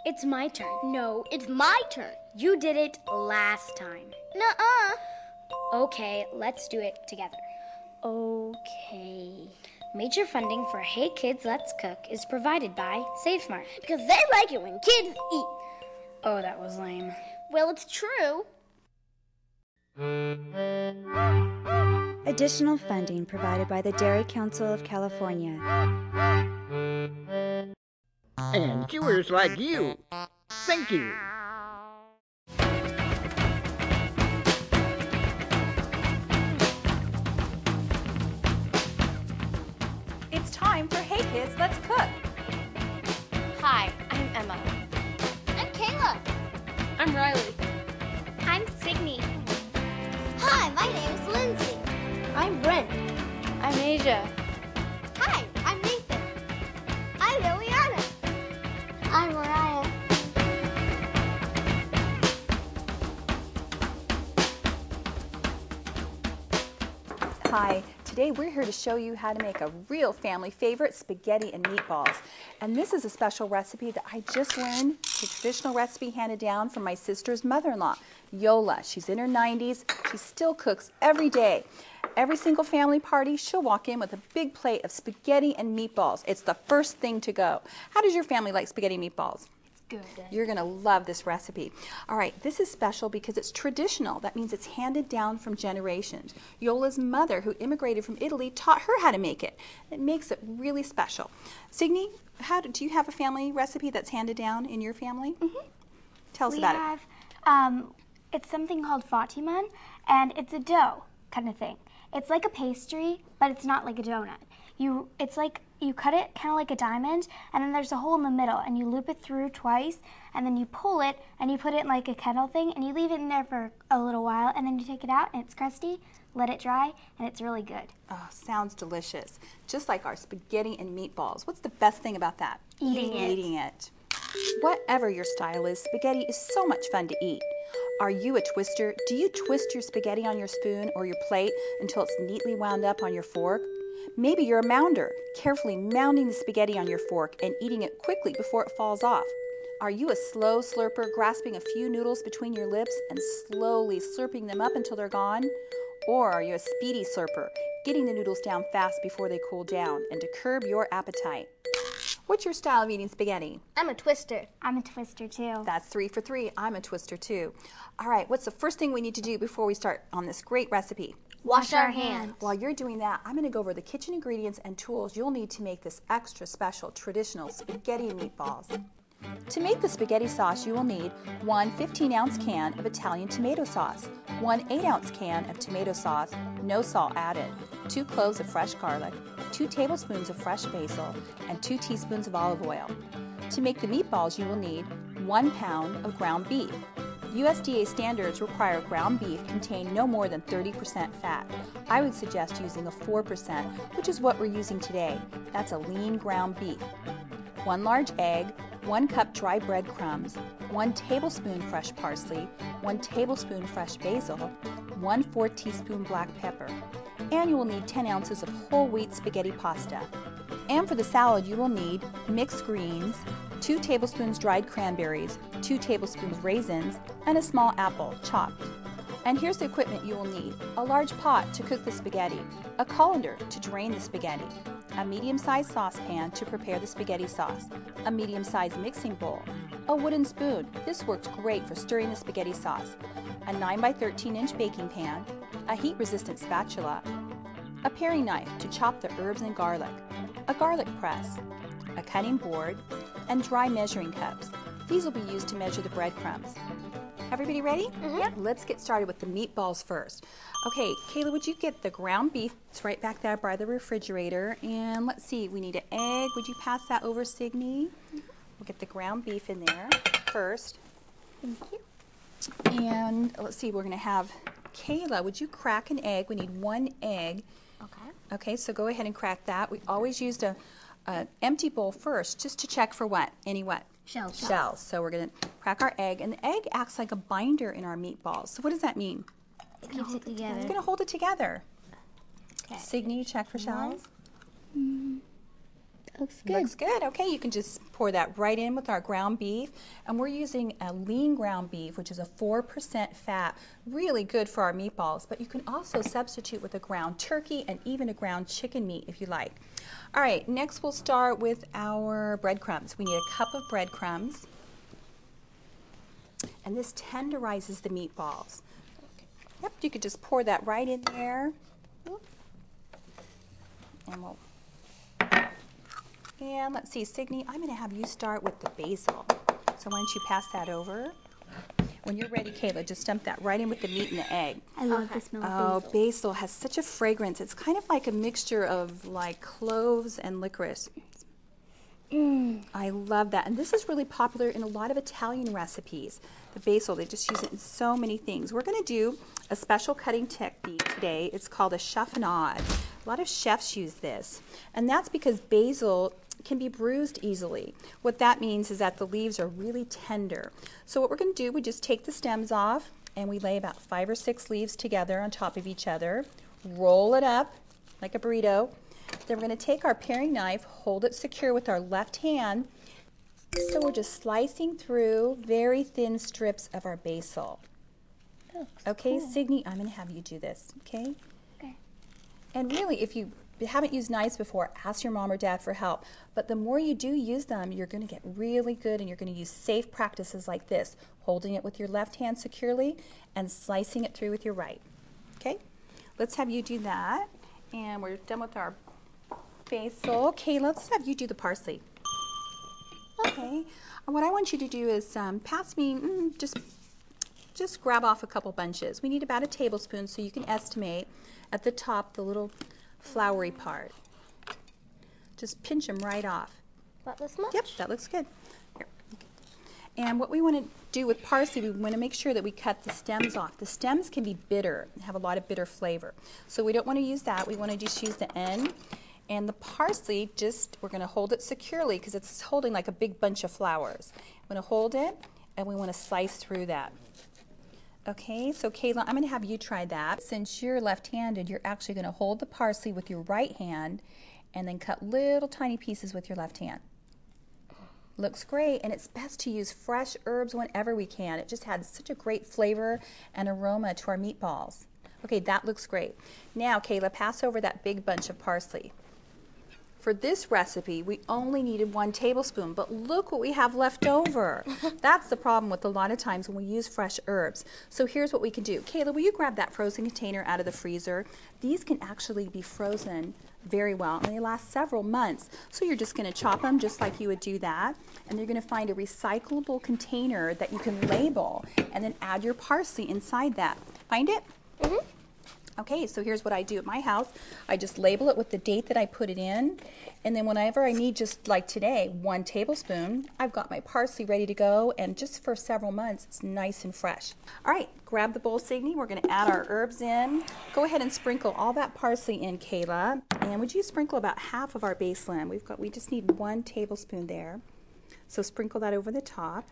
It's my turn. No, it's my turn. You did it last time. Nuh-uh. Okay, let's do it together. Okay. Major funding for Hey Kids, Let's Cook is provided by SaveSmart. Because they like it when kids eat. Oh, that was lame. Well, it's true. Additional funding provided by the Dairy Council of California. And viewers like you. Thank you. It's time for Hey Kids, Let's Cook. Hi, I'm Emma. I'm Kayla. I'm Riley. I'm Sydney. Hi, my name is Lindsay. I'm Brent. I'm Asia. Hi, I'm Nathan. I'm Liliana. I'm Mariah. Hi, today we're here to show you how to make a real family favorite, spaghetti and meatballs. And this is a special recipe that I just learned, a traditional recipe handed down from my sister's mother-in-law, Yola. She's in her 90s. She still cooks every day. Every single family party, she'll walk in with a big plate of spaghetti and meatballs. It's the first thing to go. How does your family like spaghetti and meatballs? Good. You're going to love this recipe. All right, this is special because it's traditional. That means it's handed down from generations. Yola's mother, who immigrated from Italy, taught her how to make it. It makes it really special. Signy, do you have a family recipe that's handed down in your family? Mm-hmm. Tell us We about have, it's something called fatiman, and it's a dough kind of thing. It's like a pastry, but it's not like a donut. It's like you cut it kind of like a diamond, and then there's a hole in the middle, and you loop it through twice, and then you pull it, and you put it in like a kettle thing, and you leave it in there for a little while, and then you take it out, and it's crusty, let it dry, and it's really good. Oh, sounds delicious. Just like our spaghetti and meatballs. What's the best thing about that? Eating it. Whatever your style is, spaghetti is so much fun to eat. Are you a twister? Do you twist your spaghetti on your spoon or your plate until it's neatly wound up on your fork? Maybe you're a mounder, carefully mounding the spaghetti on your fork and eating it quickly before it falls off. Are you a slow slurper, grasping a few noodles between your lips and slowly slurping them up until they're gone? Or are you a speedy slurper, getting the noodles down fast before they cool down and to curb your appetite? What's your style of eating spaghetti? I'm a twister. I'm a twister too. That's 3 for 3. I'm a twister too. All right, what's the first thing we need to do before we start on this great recipe? Wash our hands. While you're doing that, I'm going to go over the kitchen ingredients and tools you'll need to make this extra special traditional spaghetti and meatballs. To make the spaghetti sauce, you will need 1 15-ounce can of Italian tomato sauce, 1 8-ounce can of tomato sauce, no salt added, 2 cloves of fresh garlic, 2 tablespoons of fresh basil, and 2 teaspoons of olive oil. To make the meatballs, you will need 1 pound of ground beef. USDA standards require ground beef contain no more than 30% fat. I would suggest using a 4%, which is what we're using today. That's a lean ground beef. 1 large egg, 1 cup dry breadcrumbs, 1 tablespoon fresh parsley, 1 tablespoon fresh basil, 1/4 teaspoon black pepper. And you will need 10 ounces of whole wheat spaghetti pasta. And for the salad, you will need mixed greens, 2 tablespoons dried cranberries, 2 tablespoons raisins, and a small apple, chopped. And here's the equipment you will need: a large pot to cook the spaghetti, a colander to drain the spaghetti, a medium-sized saucepan to prepare the spaghetti sauce, a medium-sized mixing bowl, a wooden spoon. This works great for stirring the spaghetti sauce, a 9 by 13-inch baking pan, a heat-resistant spatula, a paring knife to chop the herbs and garlic, a garlic press, a cutting board, and dry measuring cups. These will be used to measure the breadcrumbs. Everybody ready? Mm-hmm. Yep. Let's get started with the meatballs first. Okay, Kayla, would you get the ground beef? It's right back there by the refrigerator. And let's see, we need an egg. Would you pass that over, Signy? Mm-hmm. We'll get the ground beef in there first. Thank you. And let's see, we're going to have Kayla, would you crack an egg? We need 1 egg. Okay. Okay, so go ahead and crack that. We always used an empty bowl first just to check for what? Any what? Shells. So we're going to crack our egg, and the egg acts like a binder in our meatballs. So what does that mean? It keeps it together. It's going to hold it together. Okay. Signy, you check for shells. Looks good. Looks good. Okay, you can just pour that right in with our ground beef. And we're using a lean ground beef, which is a 4% fat. Really good for our meatballs. But you can also substitute with a ground turkey and even a ground chicken meat if you like. All right, next we'll start with our breadcrumbs. We need a cup of breadcrumbs. And this tenderizes the meatballs. Yep, you could just pour that right in there. And let's see, Signe, I'm going to have you start with the basil. So why don't you pass that over? When you're ready, Kayla, just dump that right in with the meat and the egg. I love the smell Oh, of basil. basil has such a fragrance. It's kind of like a mixture of like cloves and licorice. I love that. And this is really popular in a lot of Italian recipes. The basil, they just use it in so many things. We're going to do a special cutting technique today. It's called a chiffonade. A lot of chefs use this. And that's because basil can be bruised easily. What that means is that the leaves are really tender. So what we're going to do, we just take the stems off and we lay about 5 or 6 leaves together on top of each other, roll it up like a burrito. Then we're going to take our paring knife, hold it secure with our left hand. So we're just slicing through very thin strips of our basil. Okay, cool. Signe, I'm going to have you do this, okay? Okay. And really, if you haven't used knives before, ask your mom or dad for help. But the more you do use them, you're going to get really good, and you're going to use safe practices like this, holding it with your left hand securely and slicing it through with your right. Okay? Let's have you do that. And we're done with our basil. Okay, let's have you do the parsley. Okay. And what I want you to do is pass me, just grab off a couple bunches. We need about a tablespoon, so you can estimate at the top the little floury part. Just pinch them right off. About this much? Yep, that looks good. Here. Okay. And what we want to do with parsley, we want to make sure that we cut the stems off. The stems can be bitter, have a lot of bitter flavor. So we don't want to use that. We want to just use the end. And the parsley, we're going to hold it securely because it's holding like a big bunch of flowers. We're going to hold it and we want to slice through that. Okay, so Kayla, I'm going to have you try that. Since you're left-handed, you're actually going to hold the parsley with your right hand and then cut little tiny pieces with your left hand. Looks great, and it's best to use fresh herbs whenever we can. It just adds such a great flavor and aroma to our meatballs. Okay, that looks great. Now, Kayla, pass over that big bunch of parsley. For this recipe, we only needed 1 tablespoon, but look what we have left over. That's the problem with a lot of times when we use fresh herbs. So here's what we can do. Kayla, will you grab that frozen container out of the freezer? These can actually be frozen very well, and they last several months. So you're just going to chop them just like you would do that, and you're going to find a recyclable container that you can label, and then add your parsley inside that. Find it? Mm-hmm. Okay, so here's what I do at my house. I just label it with the date that I put it in, and then whenever I need, just like today, 1 tablespoon, I've got my parsley ready to go, and just for several months, it's nice and fresh. All right, grab the bowl, Signe. We're going to add our herbs in. Go ahead and sprinkle all that parsley in, Kayla. And would you sprinkle about half of our basil in? We just need 1 tablespoon there. So sprinkle that over the top.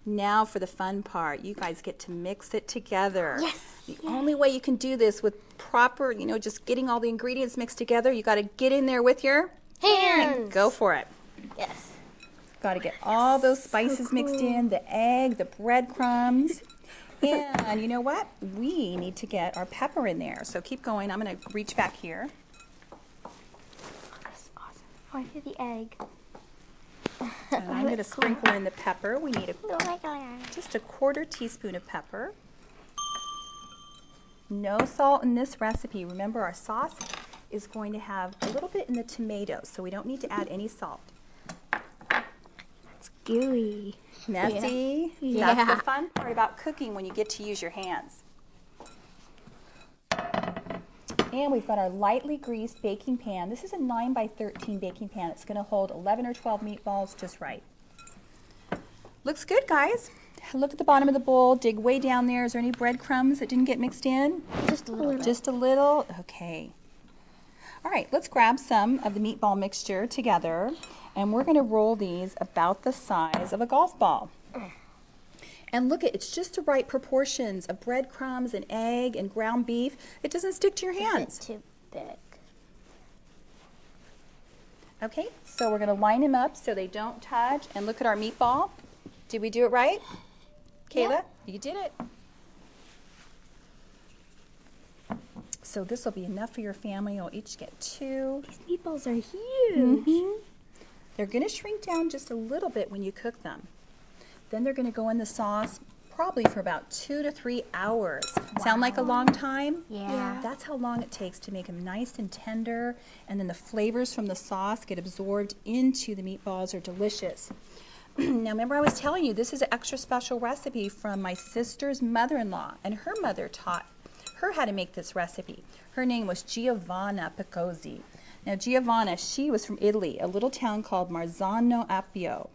Now for the fun part. You guys get to mix it together. Yes. The only way you can do this with proper, just getting all the ingredients mixed together, you got to get in there with your hands. Go for it. Yes. Got to get all those spices mixed in, the egg, the breadcrumbs. And you know what? We need to get our pepper in there. So keep going. I'm going to reach back here. That's awesome. Oh, I feel the egg. And I'm going to sprinkle in the pepper. We need Oh just a 1/4 teaspoon of pepper. No salt in this recipe. Remember, our sauce is going to have a little bit in the tomatoes, so we don't need to add any salt. It's gooey. Messy. Yeah. That's the fun part about cooking, when you get to use your hands. And we've got our lightly greased baking pan. This is a 9 by 13 baking pan. It's going to hold 11 or 12 meatballs just right. Looks good, guys. Look at the bottom of the bowl. Dig way down there. Is there any breadcrumbs that didn't get mixed in? Just a little bit. Just a little? Okay. All right, let's grab some of the meatball mixture together, and we're going to roll these about the size of a golf ball. And look, it's just the right proportions of breadcrumbs and egg and ground beef. It doesn't stick to your hands. Too big. Okay, so we're going to line them up so they don't touch. And look at our meatball. Did we do it right? Kayla, you did it. So this will be enough for your family. You'll each get 2. These meatballs are huge. They're going to shrink down just a little bit when you cook them. Then they're going to go in the sauce probably for about 2 to 3 hours. Sound like a long time? Yeah. That's how long it takes to make them nice and tender, and then the flavors from the sauce get absorbed into the meatballs. Are delicious. Now remember, I was telling you this is an extra special recipe from my sister's mother-in-law, and her mother taught her how to make this recipe. Her name was Giovanna Picozzi. Now Giovanna, she was from Italy, a little town called Marzano Appio,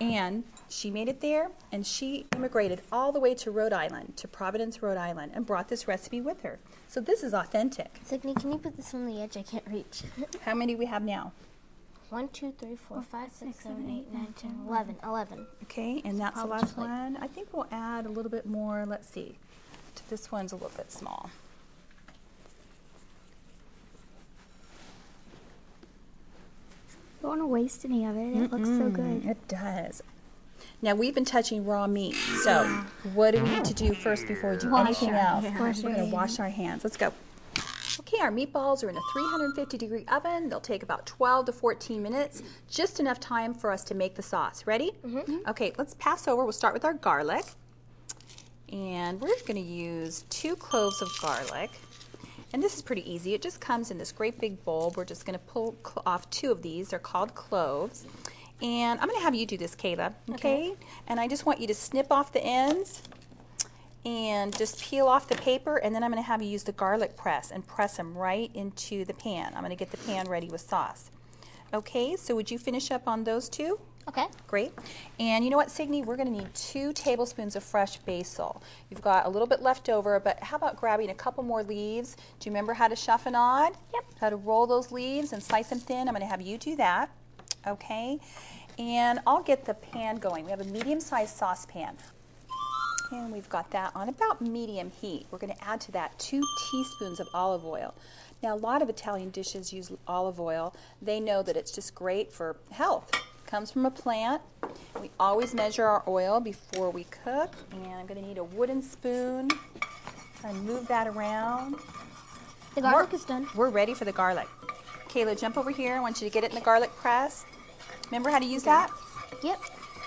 and she made it there, and she immigrated all the way to Rhode Island, to Providence, Rhode Island, and brought this recipe with her. So this is authentic. Sydney, can you put this on the edge? I can't reach. How many do we have now? 1, 2, 3, 4, 5, 6, 7, 8, 9, 10, 11. 11. Okay, and that's the probably last like- one. I think we'll add a little bit more. Let's see. This one's a little bit small. Don't want to waste any of it. It looks so good. It does. Now we've been touching raw meat, so what do we need to do first before we do anything else? We're going to wash our hands. Let's go. Okay, our meatballs are in a 350-degree oven. They'll take about 12 to 14 minutes, just enough time for us to make the sauce. Ready? Okay, let's pass over. We'll start with our garlic. And we're going to use 2 cloves of garlic. And this is pretty easy. It just comes in this great big bowl. We're just going to pull off 2 of these. They're called cloves. And I'm going to have you do this, Kayla, okay? And I just want you to snip off the ends and just peel off the paper, and then I'm going to have you use the garlic press and press them right into the pan. I'm going to get the pan ready with sauce. Okay, so would you finish up on those 2? Okay. Great. And you know what, Signe? We're going to need 2 tablespoons of fresh basil. You've got a little bit left over, but how about grabbing a couple more leaves? Do you remember how to chiffonade? Yep. How to roll those leaves and slice them thin? I'm going to have you do that. Okay. And I'll get the pan going. We have a medium-sized saucepan. And we've got that on about medium heat. We're going to add to that 2 teaspoons of olive oil. Now, a lot of Italian dishes use olive oil. They know that it's just great for health. It comes from a plant. We always measure our oil before we cook. And I'm going to need a wooden spoon. Kind of move that around. The garlic is done. We're ready for the garlic. Kayla, jump over here. I want you to get it in the garlic press. Remember how to use that? Yep.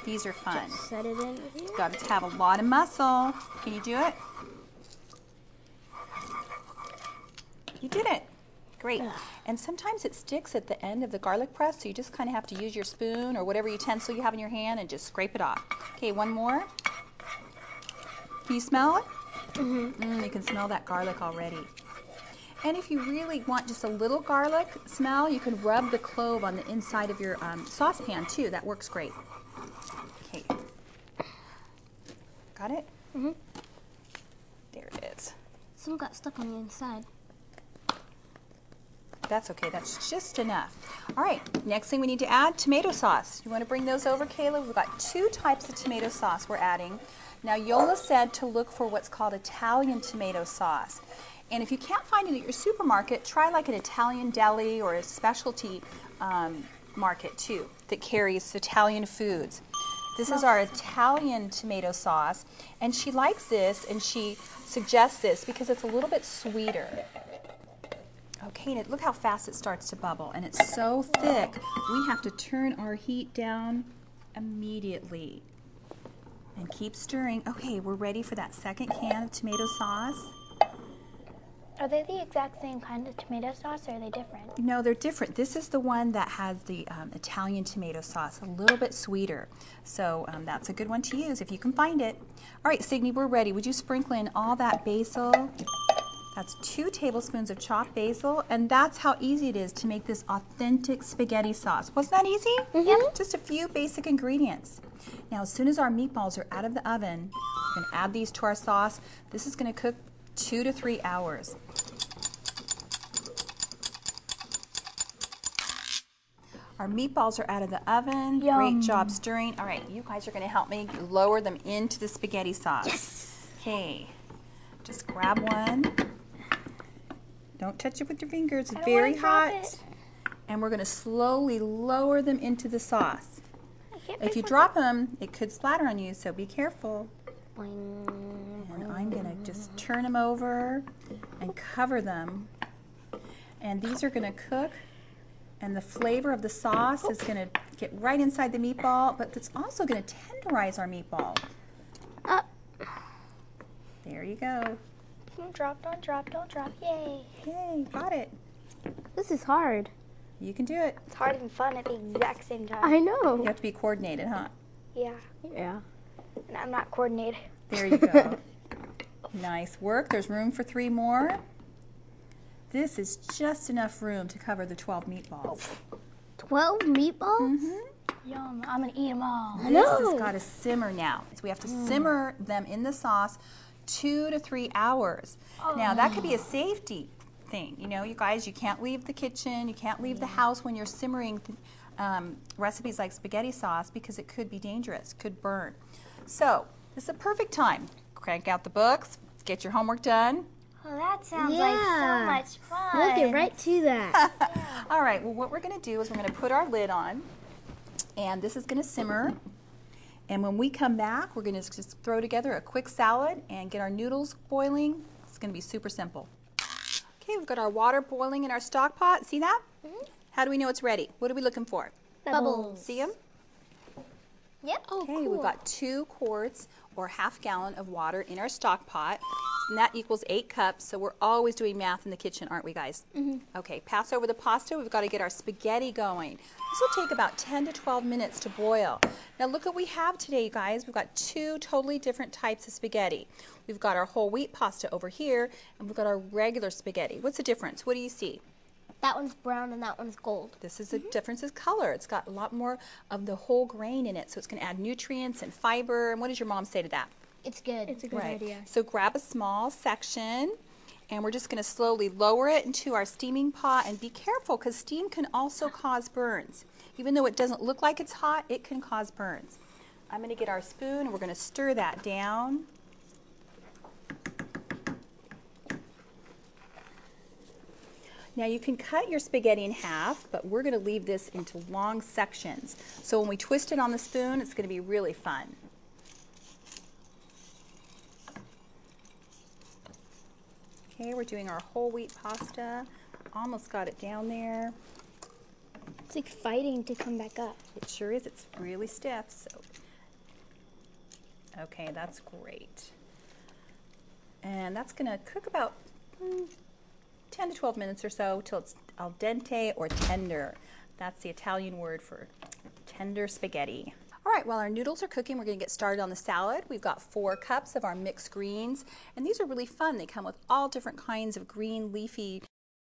These are fun. Just set it in here. Got to have a lot of muscle. Can you do it? You did it. Great. And sometimes it sticks at the end of the garlic press, so you just kind of have to use your spoon or whatever utensil you have in your hand and just scrape it off. Okay, one more. Can you smell it? You can smell that garlic already. And if you really want just a little garlic smell, you can rub the clove on the inside of your saucepan too. That works great. Okay. Got it? There it is. Some got stuck on the inside. That's okay. That's just enough. All right. Next thing we need to add, tomato sauce. You want to bring those over, Kayla? We've got 2 types of tomato sauce we're adding. Now, Yola said to look for what's called Italian tomato sauce. And if you can't find it at your supermarket, try like an Italian deli or a specialty market too that carries Italian foods. This is our Italian tomato sauce, and she likes this and she suggests this because it's a little bit sweeter. Okay, and look how fast it starts to bubble, and it's so thick we have to turn our heat down immediately and keep stirring. Okay, we're ready for that second can of tomato sauce. Are they the exact same kind of tomato sauce, or are they different? No, they're different. This is the one that has the Italian tomato sauce, a little bit sweeter. So that's a good one to use if you can find it. All right, Signe, we're ready. Would you sprinkle in all that basil? That's 2 tablespoons of chopped basil, and that's how easy it is to make this authentic spaghetti sauce. Wasn't that easy? Yep. Just a few basic ingredients. Now, as soon as our meatballs are out of the oven, we're going to add these to our sauce. This is going to cook 2 to 3 hours. Our meatballs are out of the oven. Yum. Great job stirring. All right, you guys are going to help me lower them into the spaghetti sauce. Yes. Okay, just grab one. Don't touch it with your fingers. It's I don't very wanna drop hot. it. and we're going to slowly lower them into the sauce. If you drop them, it could splatter on you, so be careful. And I'm going to just turn them over and cover them. And these are going to cook, and the flavor of the sauce is going to get right inside the meatball, but it's also going to tenderize our meatball. There you go. Don't drop, don't drop, don't drop. Yay. Yay, got it. This is hard. You can do it. It's hard and fun at the exact same time. I know. You have to be coordinated, huh? Yeah. Yeah. And I'm not coordinated. There you go. Nice work. There's room for 3 more. This is just enough room to cover the 12 meatballs. 12 meatballs? Yum. I'm going to eat them all. This has got to simmer now. So we have to simmer them in the sauce 2 to 3 hours. Now that could be a safety thing. You know, you guys, you can't leave the kitchen, you can't leave the house when you're simmering recipes like spaghetti sauce because it could be dangerous, could burn. So this is a perfect time. Crank out the books, get your homework done. Well, that sounds like so much fun. We'll get right to that. All right, well what we're going to do is we're going to put our lid on, and this is going to simmer. And when we come back, we're going to just throw together a quick salad and get our noodles boiling. It's going to be super simple. Okay, we've got our water boiling in our stock pot. See that? How do we know it's ready? What are we looking for? Bubbles. See them? Yep. Okay, we've got 2 quarts or ½ gallon of water in our stock pot. And that equals 8 cups, so we're always doing math in the kitchen, aren't we guys? Okay, pass over the pasta. We've got to get our spaghetti going. This will take about 10 to 12 minutes to boil. Now look what we have today, you guys. We've got 2 totally different types of spaghetti. We've got our whole wheat pasta over here, and we've got our regular spaghetti. What's the difference? What do you see? That one's brown and that one's gold. This is the difference is color. It's got a lot more of the whole grain in it, so it's going to add nutrients and fiber. And what does your mom say to that? It's good. It's a good idea. So grab a small section, and we're just going to slowly lower it into our steaming pot. And be careful, because steam can also cause burns. Even though it doesn't look like it's hot, it can cause burns. I'm going to get our spoon, and we're going to stir that down. Now you can cut your spaghetti in half, but we're going to leave this into long sections. So when we twist it on the spoon, it's going to be really fun. Okay, we're doing our whole wheat pasta. Almost got it down there. It's like fighting to come back up. It sure is. It's really stiff. So, okay, that's great. And that's going to cook about 10 to 12 minutes or so till it's al dente or tender. That's the Italian word for tender spaghetti. All right, while our noodles are cooking, we're going to get started on the salad. We've got 4 cups of our mixed greens, and these are really fun. They come with all different kinds of green leafy